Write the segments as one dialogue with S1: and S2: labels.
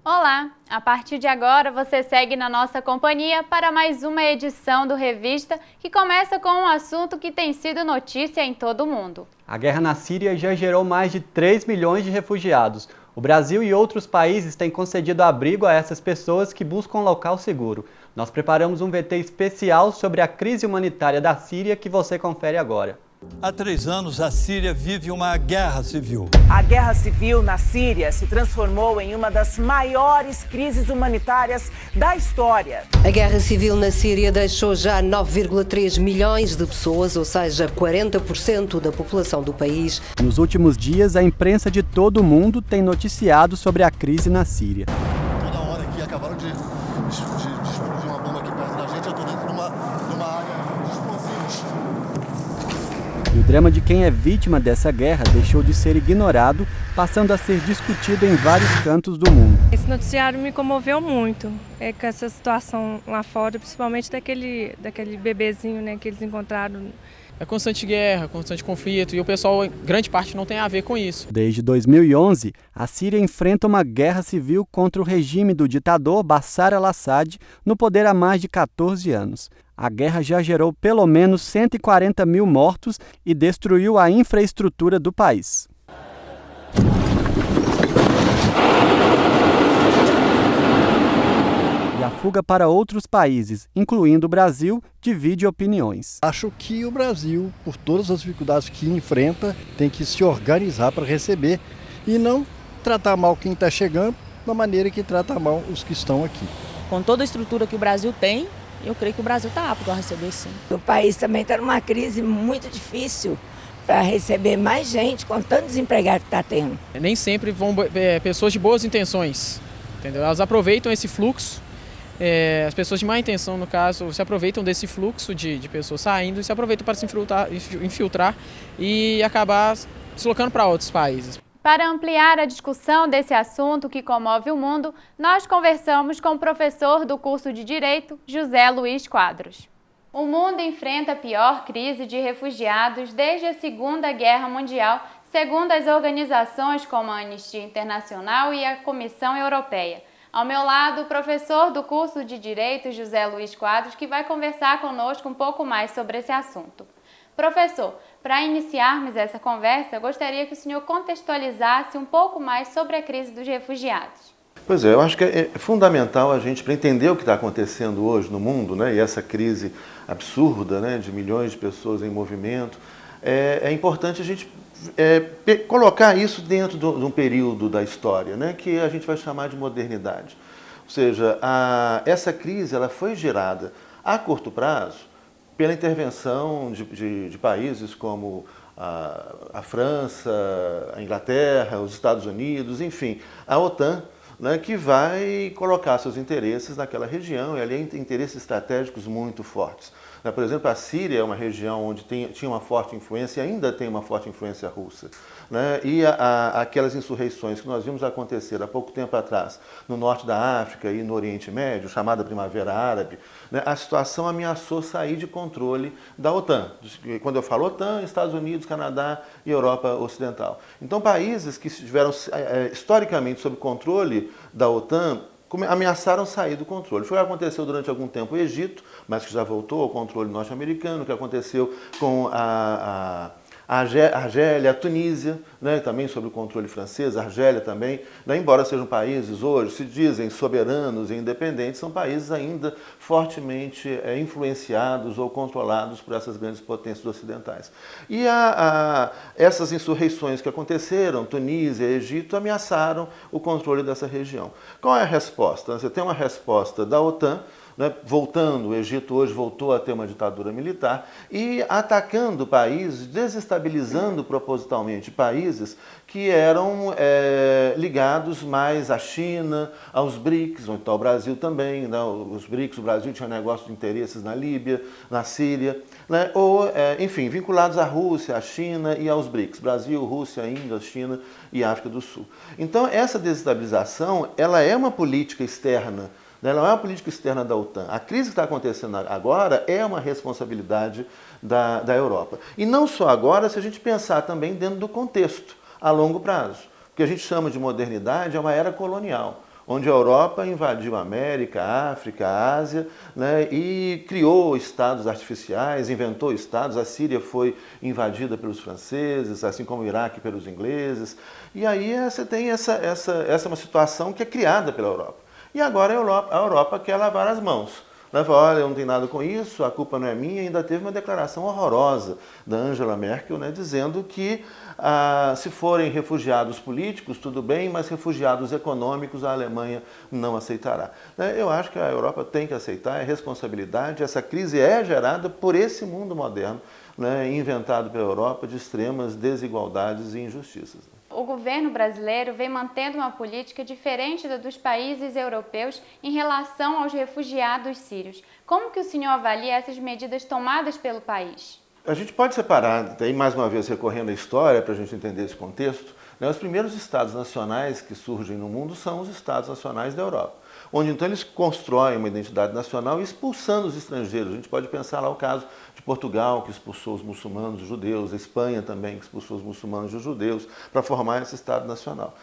S1: Olá! A partir de agora você segue na nossa companhia para mais uma edição do Revista que começa com um assunto que tem sido notícia em todo o mundo.
S2: A guerra na Síria já gerou mais de 3 milhões de refugiados. O Brasil e outros países têm concedido abrigo a essas pessoas que buscam um local seguro. Nós preparamos um VT especial sobre a crise humanitária da Síria que você confere agora.
S3: Há 3 anos, a Síria vive uma guerra civil.
S4: A guerra civil na Síria se transformou em uma das maiores crises humanitárias da história.
S5: A guerra civil na Síria deixou já 9,3 milhões de pessoas, ou seja, 40% da população do país.
S2: Nos últimos dias, a imprensa de todo o mundo tem noticiado sobre a crise na Síria.
S6: Toda hora aqui acabaram de explodir uma bomba aqui perto da gente. Eu estou dentro de uma área de explosivos.
S2: E o drama de quem é vítima dessa guerra deixou de ser ignorado, passando a ser discutido em vários cantos do mundo.
S7: Esse noticiário me comoveu muito, com essa situação lá fora, principalmente daquele bebezinho, né, que eles encontraram.
S8: É constante guerra, constante conflito, e o pessoal, grande parte, não tem a ver com isso.
S2: Desde 2011, a Síria enfrenta uma guerra civil contra o regime do ditador Bashar al-Assad, no poder há mais de 14 anos. A guerra já gerou pelo menos 140 mil mortos e destruiu a infraestrutura do país. E a fuga para outros países, incluindo o Brasil, divide opiniões.
S9: Acho que o Brasil, por todas as dificuldades que enfrenta, tem que se organizar para receber e não tratar mal quem está chegando da maneira que trata mal os que estão aqui.
S10: Com toda a estrutura que o Brasil tem, eu creio que o Brasil está apto a receber, sim.
S11: O país também está numa crise muito difícil para receber mais gente com tanto desempregado que está tendo.
S8: Nem sempre vão pessoas de boas intenções, entendeu? Elas aproveitam esse fluxo, as pessoas de má intenção, no caso, se aproveitam desse fluxo de pessoas saindo e se aproveitam para se infiltrar e acabar se deslocando para outros países.
S1: Para ampliar a discussão desse assunto que comove o mundo, nós conversamos com o professor do curso de Direito, José Luiz Quadros. O mundo enfrenta a pior crise de refugiados desde a Segunda Guerra Mundial, segundo as organizações como a Anistia Internacional e a Comissão Europeia. Ao meu lado, o professor do curso de Direito, José Luiz Quadros, que vai conversar conosco um pouco mais sobre esse assunto. Professor, para iniciarmos essa conversa, eu gostaria que o senhor contextualizasse um pouco mais sobre a crise dos refugiados.
S12: Pois é, eu acho que é fundamental a gente, para entender o que está acontecendo hoje no mundo, né, e essa crise absurda, né, de milhões de pessoas em movimento, é importante a gente colocar isso dentro de um período da história, né, que a gente vai chamar de modernidade. Ou seja, essa crise ela foi gerada a curto prazo pela intervenção de países como a França, a Inglaterra, os Estados Unidos, enfim, a OTAN, né, que vai colocar seus interesses naquela região, e ali tem interesses estratégicos muito fortes. Por exemplo, a Síria é uma região onde tinha uma forte influência e ainda tem uma forte influência russa. Né? E aquelas insurreições que nós vimos acontecer há pouco tempo atrás no norte da África e no Oriente Médio, chamada Primavera Árabe, né? A situação ameaçou sair de controle da OTAN. Quando eu falo OTAN, Estados Unidos, Canadá e Europa Ocidental. Então, países que estiveram historicamente sob controle da OTAN ameaçaram sair do controle. Foi o que aconteceu durante algum tempo o Egito, mas que já voltou ao controle norte-americano, que aconteceu com a Argélia, a Tunísia, né, também sob o controle francês, a Argélia também, né, embora sejam países hoje, se dizem soberanos e independentes, são países ainda fortemente influenciados ou controlados por essas grandes potências ocidentais. E essas insurreições que aconteceram, Tunísia e Egito, ameaçaram o controle dessa região. Qual é a resposta? Você tem uma resposta da OTAN, né, voltando, o Egito hoje voltou a ter uma ditadura militar e atacando países, desestabilizando propositalmente países que eram ligados mais à China, aos BRICS, ou então ao Brasil também, né, os BRICS, o Brasil tinha negócio de interesses na Líbia, na Síria, né, ou, enfim, vinculados à Rússia, à China e aos BRICS, Brasil, Rússia, Índia, China e África do Sul. Então, essa desestabilização, ela é uma política externa, ela não é uma política externa da OTAN. A crise que está acontecendo agora é uma responsabilidade da Europa. E não só agora, se a gente pensar também dentro do contexto, a longo prazo. O que a gente chama de modernidade é uma era colonial. onde a Europa invadiu a América, a África, a Ásia, né, e criou estados artificiais, inventou estados. A Síria foi invadida pelos franceses, assim como o Iraque pelos ingleses. E aí você tem essa é uma situação que é criada pela Europa. E agora a Europa quer lavar as mãos. Olha, eu não tenho nada com isso, a culpa não é minha. Ainda teve uma declaração horrorosa da Angela Merkel, né, dizendo que se forem refugiados políticos, tudo bem, mas refugiados econômicos a Alemanha não aceitará. Eu acho que a Europa tem que aceitar, é responsabilidade. Essa crise é gerada por esse mundo moderno, né, inventado pela Europa, de extremas desigualdades e injustiças.
S1: O governo brasileiro vem mantendo uma política diferente da dos países europeus em relação aos refugiados sírios. Como que o senhor avalia essas medidas tomadas pelo país?
S12: A gente pode separar, aí mais uma vez recorrendo à história para a gente entender esse contexto, né, os primeiros estados nacionais que surgem no mundo são os estados nacionais da Europa, onde então eles constroem uma identidade nacional expulsando os estrangeiros. A gente pode pensar lá o caso de Portugal, que expulsou os muçulmanos e os judeus, a Espanha também, que expulsou os muçulmanos e os judeus, para formar esse Estado Nacional.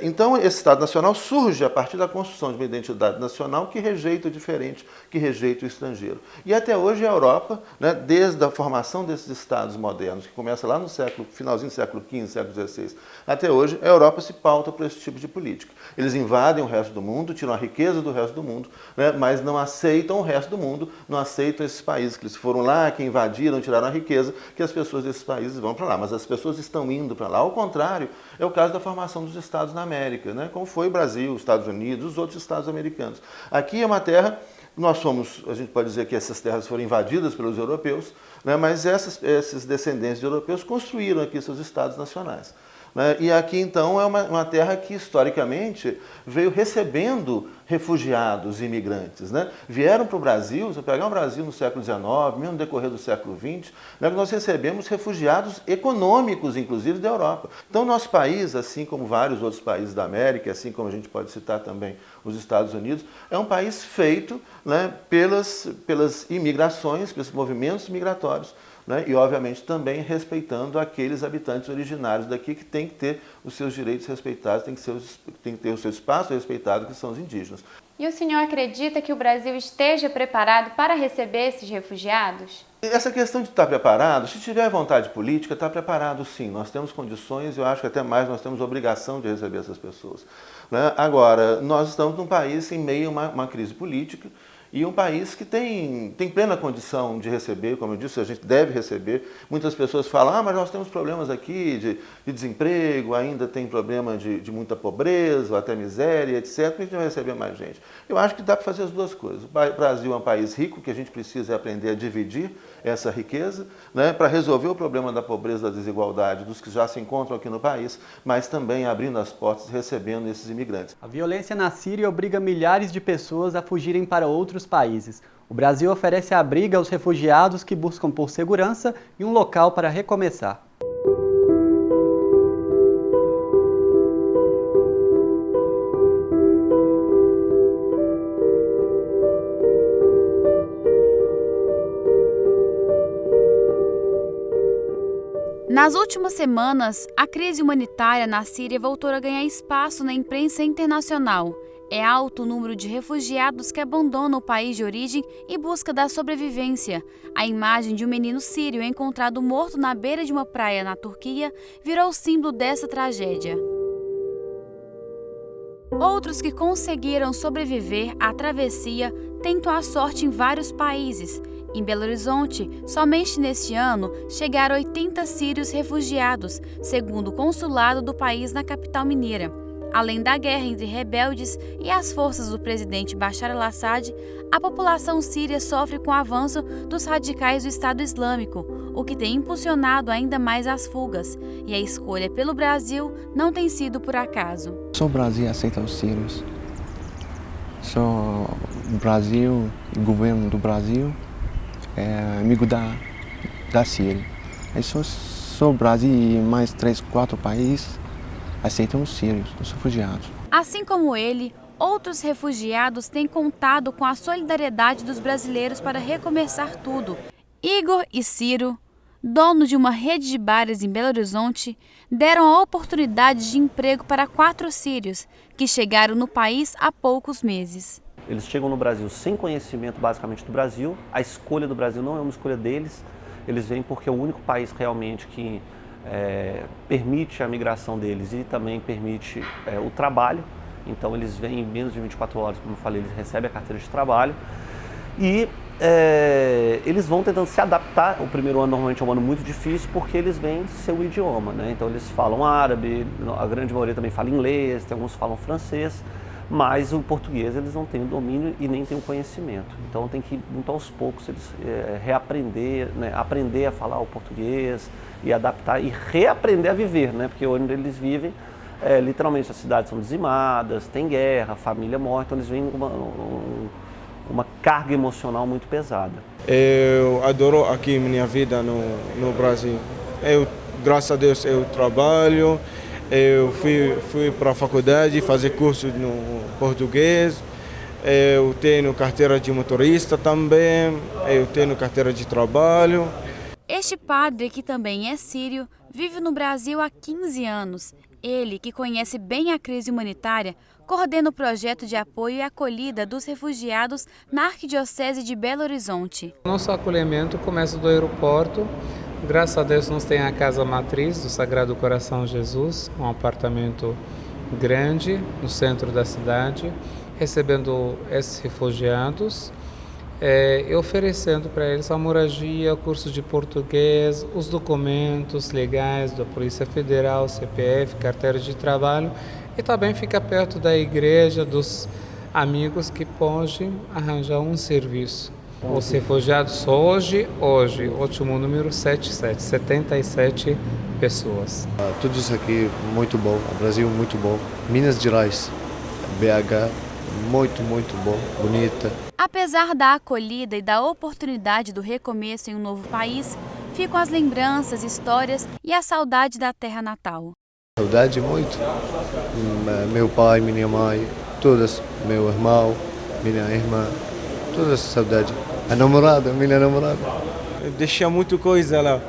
S12: Então, esse Estado Nacional surge a partir da construção de uma identidade nacional que rejeita o diferente, que rejeita o estrangeiro. E até hoje a Europa, né, desde a formação desses Estados modernos, que começa lá no finalzinho do século XV, século XVI, até hoje, a Europa se pauta por esse tipo de política. Eles invadem o resto do mundo, tiram a riqueza do resto do mundo, né, mas não aceitam o resto do mundo, não aceitam esses países que eles foram lá, que invadiram, tiraram a riqueza, que as pessoas desses países vão para lá. Mas as pessoas estão indo para lá. Ao contrário, é o caso da formação dos estados na América, né, como foi o Brasil, os Estados Unidos, os outros estados americanos. Aqui é uma terra, a gente pode dizer que essas terras foram invadidas pelos europeus, né, mas esses descendentes de europeus construíram aqui seus estados nacionais. E aqui, então, é uma terra que, historicamente, veio recebendo refugiados e imigrantes. Né? Vieram para o Brasil, se eu pegar o Brasil no século XIX, mesmo no decorrer do século XX, né, nós recebemos refugiados econômicos, inclusive, da Europa. Então, nosso país, assim como vários outros países da América, assim como a gente pode citar também os Estados Unidos, é um país feito, né, pelas imigrações, pelos movimentos migratórios, né, e, obviamente, também respeitando aqueles habitantes originários daqui que têm que ter os seus direitos respeitados, têm que ter o seu espaço respeitado, que são os indígenas.
S1: E o senhor acredita que o Brasil esteja preparado para receber esses refugiados?
S12: Essa questão de estar preparado, se tiver vontade política, está preparado sim. Nós temos condições, eu acho que até mais nós temos obrigação de receber essas pessoas. Né? Agora, nós estamos num país em meio a uma crise política, e um país que tem plena condição de receber, como eu disse, a gente deve receber. Muitas pessoas falam, mas nós temos problemas aqui de desemprego, ainda tem problema de muita pobreza, ou até miséria, etc. A gente vai receber mais gente. Eu acho que dá para fazer as duas coisas. O Brasil é um país rico, que a gente precisa aprender a dividir essa riqueza, né, para resolver o problema da pobreza, da desigualdade, dos que já se encontram aqui no país, mas também abrindo as portas e recebendo esses imigrantes.
S2: A violência na Síria obriga milhares de pessoas a fugirem para outros países. O Brasil oferece abrigo aos refugiados que buscam por segurança e um local para recomeçar.
S1: Nas últimas semanas, a crise humanitária na Síria voltou a ganhar espaço na imprensa internacional. É alto o número de refugiados que abandonam o país de origem em busca da sobrevivência. A imagem de um menino sírio encontrado morto na beira de uma praia na Turquia virou símbolo dessa tragédia. Outros que conseguiram sobreviver à travessia tentam a sorte em vários países. Em Belo Horizonte, somente neste ano, chegaram 80 sírios refugiados, segundo o consulado do país na capital mineira. Além da guerra entre rebeldes e as forças do presidente Bashar al-Assad, a população síria sofre com o avanço dos radicais do Estado Islâmico, o que tem impulsionado ainda mais as fugas. E a escolha pelo Brasil não tem sido por acaso.
S13: Só o Brasil aceita os sírios. Só o Brasil, o governo do Brasil, é amigo da Síria. Aí só o Brasil e mais 3, 4 países aceitam os sírios, os refugiados.
S1: Assim como ele, outros refugiados têm contado com a solidariedade dos brasileiros para recomeçar tudo. Igor e Ciro
S14: donos de uma rede de bares em Belo Horizonte, deram a oportunidade de emprego para 4 sírios que chegaram no país há poucos meses.
S15: Eles chegam no Brasil sem conhecimento basicamente do Brasil, a escolha do Brasil não é uma escolha deles, eles vêm porque é o único país realmente que permite a migração deles e também permite o trabalho. Então eles vêm em menos de 24 horas, como eu falei, eles recebem a carteira de trabalho e eles vão tentando se adaptar. O primeiro ano normalmente é um ano muito difícil porque eles vêm seu idioma, né? Então eles falam árabe, a grande maioria também fala inglês, tem alguns que falam francês, mas o português eles não têm o domínio e nem têm o conhecimento. Então tem que, muito aos poucos, eles reaprender, né? Aprender a falar o português e adaptar e reaprender a viver, né? Porque onde eles vivem, literalmente as cidades são dizimadas, tem guerra, a família morre, então eles vêm com uma carga emocional muito pesada.
S16: Eu adoro aqui minha vida no Brasil. Graças a Deus, eu trabalho, eu fui para a faculdade fazer curso no português, eu tenho carteira de motorista também, eu tenho carteira de trabalho.
S14: Este padre, que também é sírio, vive no Brasil há 15 anos. Ele, que conhece bem a crise humanitária, coordena o projeto de apoio e acolhida dos refugiados na Arquidiocese de Belo Horizonte.
S17: Nosso acolhimento começa do aeroporto. Graças a Deus nós temos a casa matriz do Sagrado Coração Jesus, um apartamento grande no centro da cidade, recebendo esses refugiados e oferecendo para eles a moradia, curso de português, os documentos legais da Polícia Federal, CPF, carteira de trabalho, e também fica perto da igreja, dos amigos que podem arranjar um serviço. Os refugiados hoje, último número 77 pessoas.
S9: Tudo isso aqui muito bom, o Brasil muito bom, Minas Gerais, BH, muito bom, bonita.
S14: Apesar da acolhida e da oportunidade do recomeço em um novo país, ficam as lembranças, histórias e a saudade da terra natal.
S9: Saudade muito. Meu pai, minha mãe, todas, meu irmão, minha irmã, toda essa saudade. A namorada, minha namorada.
S16: Deixa muita coisa lá.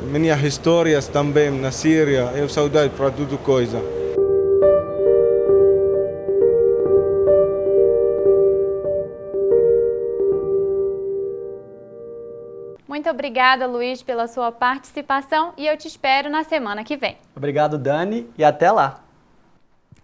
S16: Minhas histórias também na Síria, eu saudade para tudo coisa.
S1: Muito obrigada, Luiz, pela sua participação e eu te espero na semana que vem.
S2: Obrigado, Dani, e até lá.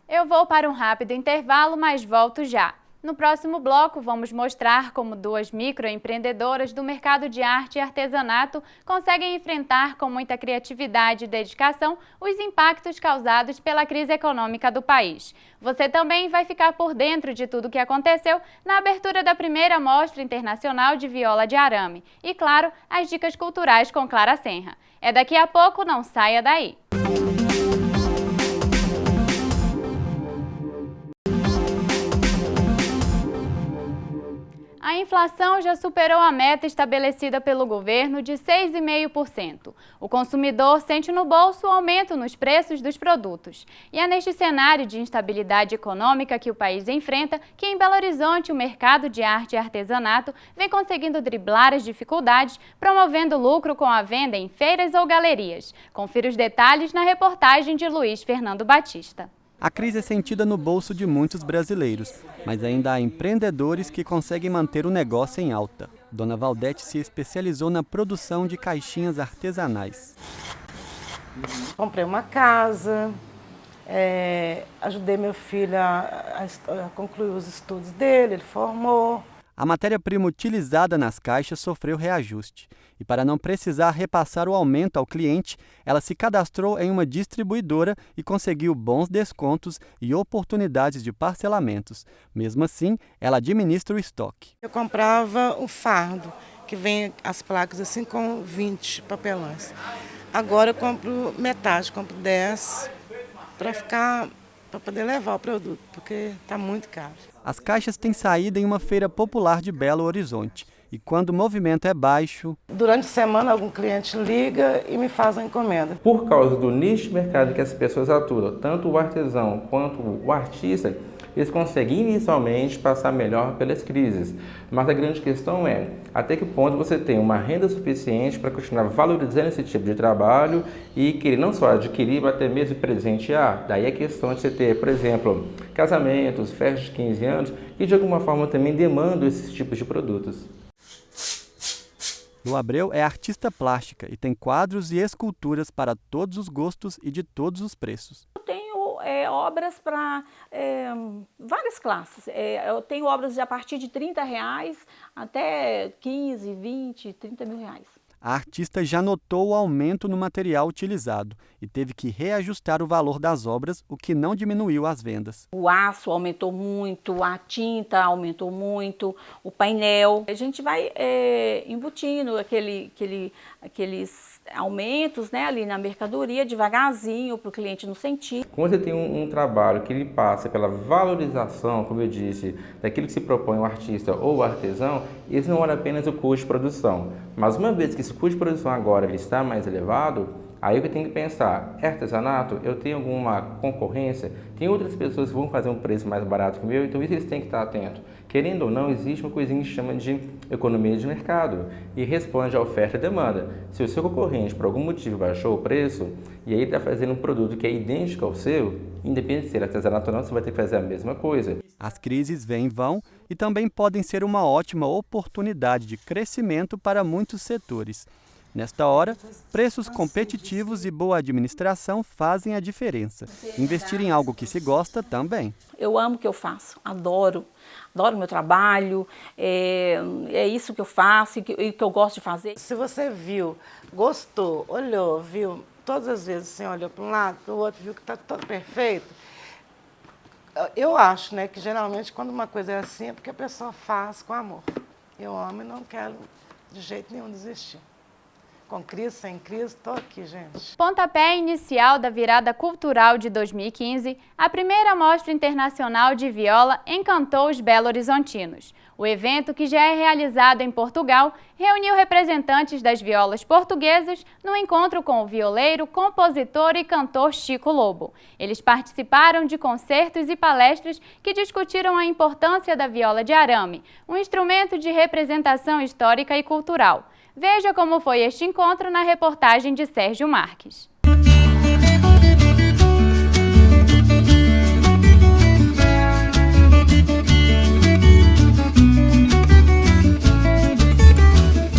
S1: Eu vou para um rápido intervalo, mas volto já. No próximo bloco, vamos mostrar como 2 microempreendedoras do mercado de arte e artesanato conseguem enfrentar com muita criatividade e dedicação os impactos causados pela crise econômica do país. Você também vai ficar por dentro de tudo o que aconteceu na abertura da primeira Mostra Internacional de Viola de Arame. E, claro, as dicas culturais com Clara Senra. É daqui a pouco, não saia daí! A inflação já superou a meta estabelecida pelo governo de 6,5%. O consumidor sente no bolso o aumento nos preços dos produtos. E é neste cenário de instabilidade econômica que o país enfrenta que em Belo Horizonte o mercado de arte e artesanato vem conseguindo driblar as dificuldades, promovendo lucro com a venda em feiras ou galerias. Confira os detalhes na reportagem de Luiz Fernando Batista.
S2: A crise é sentida no bolso de muitos brasileiros, mas ainda há empreendedores que conseguem manter o negócio em alta. Dona Valdete se especializou na produção de caixinhas artesanais.
S18: Comprei uma casa, ajudei meu filho a concluir os estudos dele, ele formou.
S2: A matéria-prima utilizada nas caixas sofreu reajuste. E para não precisar repassar o aumento ao cliente, ela se cadastrou em uma distribuidora e conseguiu bons descontos e oportunidades de parcelamentos. Mesmo assim, ela administra o estoque.
S18: Eu comprava o fardo, que vem as placas assim com 20 papelões. Agora eu compro metade, compro 10 para poder levar o produto, porque está muito caro.
S2: As caixas têm saída em uma feira popular de Belo Horizonte. E quando o movimento é baixo...
S18: Durante a semana, algum cliente liga e me faz uma encomenda.
S19: Por causa do nicho de mercado que as pessoas atuam, tanto o artesão quanto o artista, eles conseguem inicialmente passar melhor pelas crises. Mas a grande questão é até que ponto você tem uma renda suficiente para continuar valorizando esse tipo de trabalho e querer não só adquirir, mas até mesmo presentear. Daí a questão de você ter, por exemplo, casamentos, festas de 15 anos, que de alguma forma também demandam esses tipos de produtos.
S2: Lu Abreu é artista plástica e tem quadros e esculturas para todos os gostos e de todos os preços.
S20: Eu tenho obras para várias classes. Eu tenho obras a partir de R$30 até 15, 20, 30 mil reais.
S2: A artista já notou o aumento no material utilizado e teve que reajustar o valor das obras, o que não diminuiu as vendas.
S20: O aço aumentou muito, a tinta aumentou muito, o painel. A gente vai embutindo aqueles aumentos, né, ali na mercadoria, devagarzinho, para o cliente não sentir.
S19: Quando você tem um trabalho que ele passa pela valorização, como eu disse, daquilo que se propõe o artista ou o artesão, isso não olha apenas o custo de produção. Mas uma vez que esse custo de produção agora ele está mais elevado, aí eu tenho que pensar, é artesanato? Eu tenho alguma concorrência? Tem outras pessoas que vão fazer um preço mais barato que o meu, então isso eles têm que estar atentos. Querendo ou não, existe uma coisinha que chama de economia de mercado e responde à oferta e demanda. Se o seu concorrente, por algum motivo, baixou o preço e aí está fazendo um produto que é idêntico ao seu, independente de ser artesanato ou não, você vai ter que fazer a mesma coisa.
S2: As crises vêm e vão e também podem ser uma ótima oportunidade de crescimento para muitos setores. Nesta hora, preços competitivos e boa administração fazem a diferença. Investir em algo que se gosta também.
S20: Eu amo o que eu faço, adoro o meu trabalho, é isso que eu faço e que eu gosto de fazer.
S18: Se você viu, gostou, olhou, viu, todas as vezes assim, olhou para um lado, para o outro, viu que está todo perfeito, eu acho, né, que geralmente quando uma coisa é assim é porque a pessoa faz com amor. Eu amo e não quero de jeito nenhum desistir. Com crise, sem crise, estou aqui, gente.
S1: Pontapé inicial da virada cultural de 2015, a primeira Mostra Internacional de Viola encantou os belo-horizontinos. O evento, que já é realizado em Portugal, reuniu representantes das violas portuguesas no encontro com o violeiro, compositor e cantor Chico Lobo. Eles participaram de concertos e palestras que discutiram a importância da viola de arame, um instrumento de representação histórica e cultural. Veja como foi este encontro na reportagem de Sérgio Marques.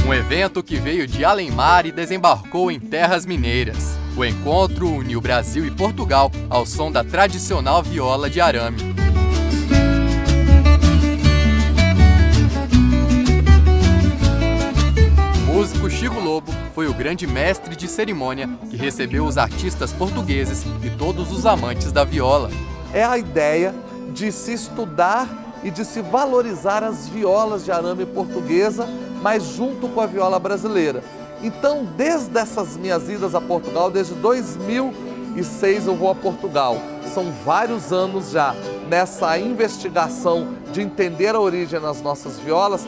S21: Um evento que veio de além-mar e desembarcou em terras mineiras. O encontro uniu Brasil e Portugal ao som da tradicional viola de arame. O músico Chico Lobo foi o grande mestre de cerimônia que recebeu os artistas portugueses e todos os amantes da viola.
S22: É a ideia de se estudar e de se valorizar as violas de arame portuguesa, mas junto com a viola brasileira. Então, desde essas minhas idas a Portugal, desde 2006 eu vou a Portugal. São vários anos já nessa investigação de entender a origem das nossas violas,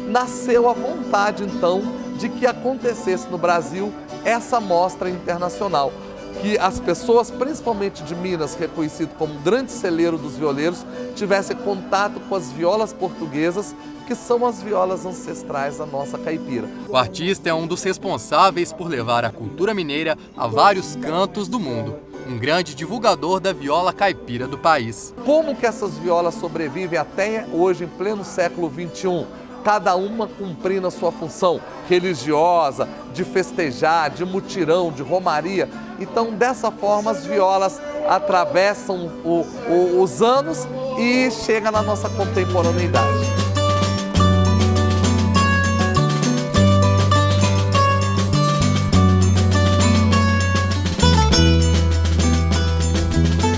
S22: nasceu a vontade, então, de que acontecesse no Brasil essa mostra internacional. Que as pessoas, principalmente de Minas, reconhecido como grande celeiro dos violeiros, tivessem contato com as violas portuguesas, que são as violas ancestrais da nossa caipira.
S21: O artista é um dos responsáveis por levar a cultura mineira a vários cantos do mundo. Um grande divulgador da viola caipira do país.
S22: Como que essas violas sobrevivem até hoje, em pleno século XXI? Cada uma cumprindo a sua função religiosa, de festejar, de mutirão, de romaria. Então, dessa forma, as violas atravessam os anos e chegam na nossa contemporaneidade.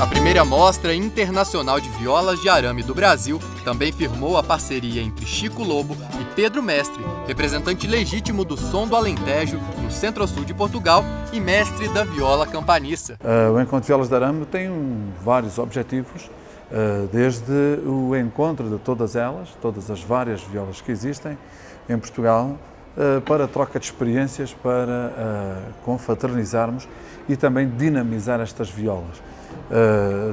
S21: A primeira Mostra Internacional de Violas de Arame do Brasil também firmou a parceria entre Chico Lobo e Pedro Mestre, representante legítimo do som do Alentejo, no centro-sul de Portugal, e mestre da viola campaniça.
S23: O Encontro de Violas de Arame tem vários objetivos, desde o encontro de todas elas, todas as várias violas que existem em Portugal, para a troca de experiências, para confraternizarmos e também dinamizar estas violas.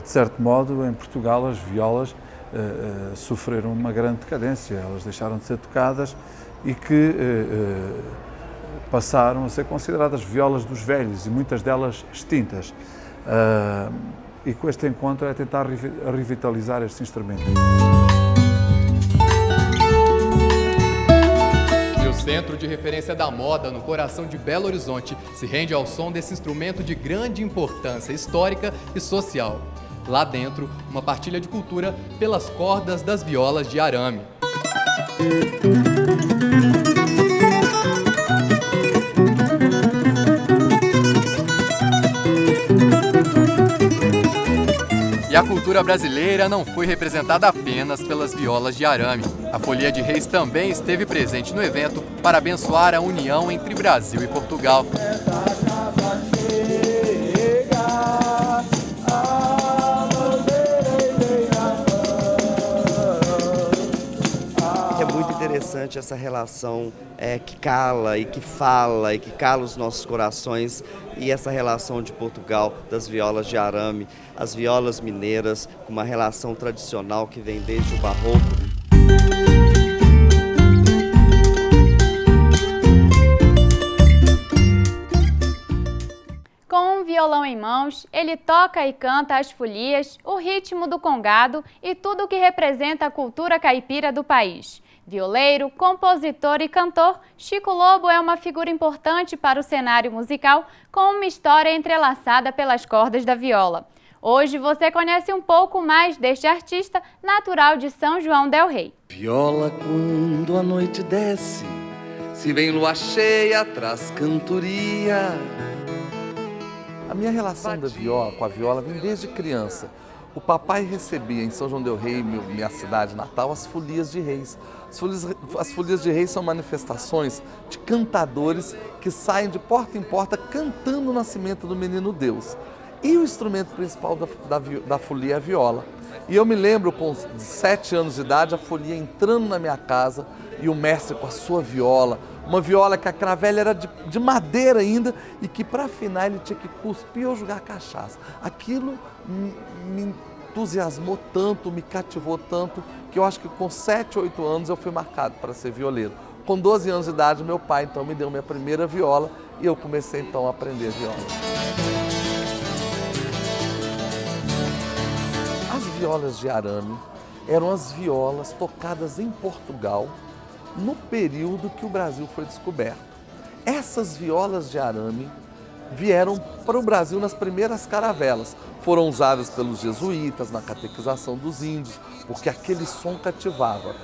S23: De certo modo, em Portugal, as violas sofreram uma grande decadência, elas deixaram de ser tocadas e que passaram a ser consideradas violas dos velhos e muitas delas extintas. E com este encontro é tentar revitalizar estes instrumentos.
S21: E o Centro de Referência da Moda, no coração de Belo Horizonte, se rende ao som desse instrumento de grande importância histórica e social. Lá dentro, uma partilha de cultura pelas cordas das violas de arame. E a cultura brasileira não foi representada apenas pelas violas de arame. A Folia de Reis também esteve presente no evento para abençoar a união entre Brasil e Portugal.
S3: É muito interessante essa relação que cala e que fala e que cala os nossos corações, e essa relação de Portugal, das violas de arame, as violas mineiras, com uma relação tradicional que vem desde o barroco.
S1: Com um violão em mãos, ele toca e canta as folias, o ritmo do congado e tudo o que representa a cultura caipira do país. Violeiro, compositor e cantor, Chico Lobo é uma figura importante para o cenário musical, com uma história entrelaçada pelas cordas da viola. Hoje você conhece um pouco mais deste artista natural de São João del Rei.
S4: Viola quando a noite desce, se vem lua cheia, traz cantoria.
S22: A minha relação com a viola vem desde criança. O papai recebia em São João del Rei, minha cidade natal, as folias de reis. As folias de reis são manifestações de cantadores que saem de porta em porta cantando o nascimento do menino Deus. E o instrumento principal da folia é a viola. E eu me lembro, com 7 anos de idade, a folia entrando na minha casa e o mestre com a sua viola, uma viola que a cravelha era de madeira ainda e que para afinar ele tinha que cuspir ou jogar cachaça. Aquilo me entusiasmou tanto, me cativou tanto, que eu acho que com 7, 8 anos eu fui marcado para ser violeiro. Com 12 anos de idade, meu pai então me deu minha primeira viola e eu comecei então a aprender viola. As violas de arame eram as violas tocadas em Portugal no período que o Brasil foi descoberto. Essas violas de arame vieram para o Brasil nas primeiras caravelas. Foram usadas pelos jesuítas na catequização dos índios, porque aquele som cativava.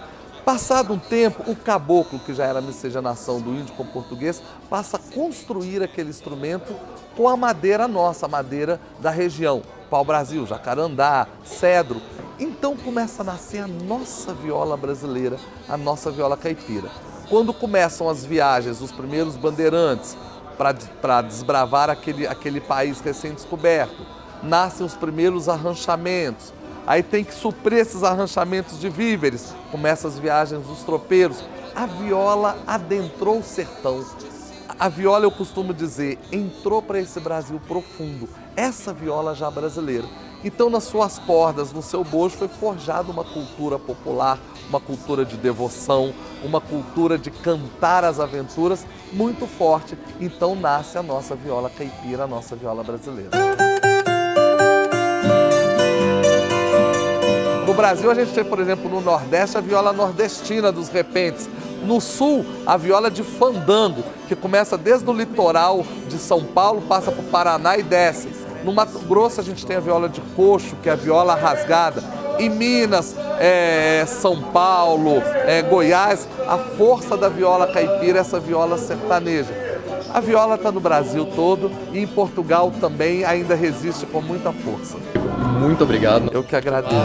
S22: Passado um tempo, o caboclo, que já era a miscigenação do índio com o português, passa a construir aquele instrumento com a madeira nossa, a madeira da região. Pau-brasil, jacarandá, cedro. Então começa a nascer a nossa viola brasileira, a nossa viola caipira. Quando começam as viagens, os primeiros bandeirantes, para desbravar aquele país recém-descoberto, nascem os primeiros arranchamentos. Aí tem que suprir esses arranchamentos de víveres, começam as viagens dos tropeiros. A viola adentrou o sertão. A viola, eu costumo dizer, entrou para esse Brasil profundo. Essa viola já brasileira. Então, nas suas cordas, no seu bojo, foi forjada uma cultura popular, uma cultura de devoção, uma cultura de cantar as aventuras muito forte. Então, nasce a nossa viola caipira, a nossa viola brasileira. No Brasil, a gente tem, por exemplo, no Nordeste, a viola nordestina dos repentes. No Sul, a viola de fandango, que começa desde o litoral de São Paulo, passa para o Paraná e desce. No Mato Grosso, a gente tem a viola de coxo, que é a viola rasgada. Em Minas, São Paulo, Goiás, a força da viola caipira é essa viola sertaneja. A viola está no Brasil todo e em Portugal também ainda resiste com muita força.
S21: Muito obrigado.
S22: Eu que agradeço.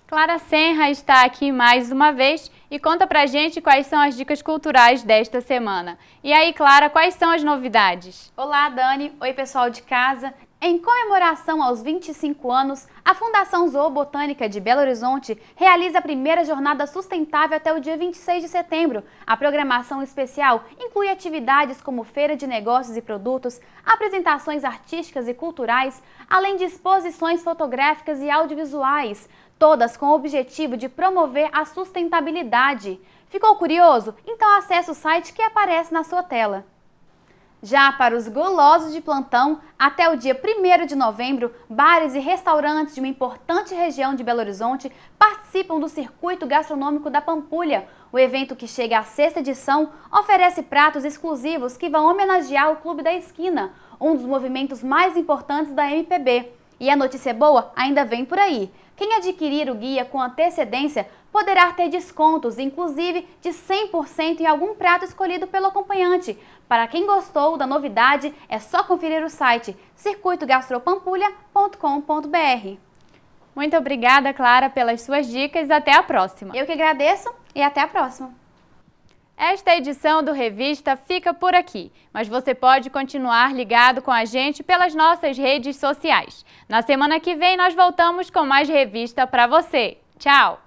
S1: Clara Senra está aqui mais uma vez e conta pra gente quais são as dicas culturais desta semana. E aí, Clara, quais são as novidades?
S5: Olá, Dani. Oi, pessoal de casa.
S1: Em comemoração aos 25 anos, a Fundação Zoobotânica de Belo Horizonte realiza a primeira jornada sustentável até o dia 26 de setembro. A programação especial inclui atividades como feira de negócios e produtos, apresentações artísticas e culturais, além de exposições fotográficas e audiovisuais, todas com o objetivo de promover a sustentabilidade. Ficou curioso? Então acesse o site que aparece na sua tela. Já para os gulosos de plantão, até o dia 1º de novembro, bares e restaurantes de uma importante região de Belo Horizonte participam do Circuito Gastronômico da Pampulha. O evento, que chega à 6ª edição, oferece pratos exclusivos que vão homenagear o Clube da Esquina, um dos movimentos mais importantes da MPB. E a notícia boa ainda vem por aí. Quem adquirir o guia com antecedência poderá ter descontos, inclusive de 100% em algum prato escolhido pelo acompanhante. Para quem gostou da novidade, é só conferir o site circuitogastropampulha.com.br. Muito obrigada, Clara, pelas suas dicas. Até a próxima.
S14: Eu que agradeço e até a próxima.
S1: Esta edição do Revista fica por aqui, mas você pode continuar ligado com a gente pelas nossas redes sociais. Na semana que vem nós voltamos com mais revista para você. Tchau!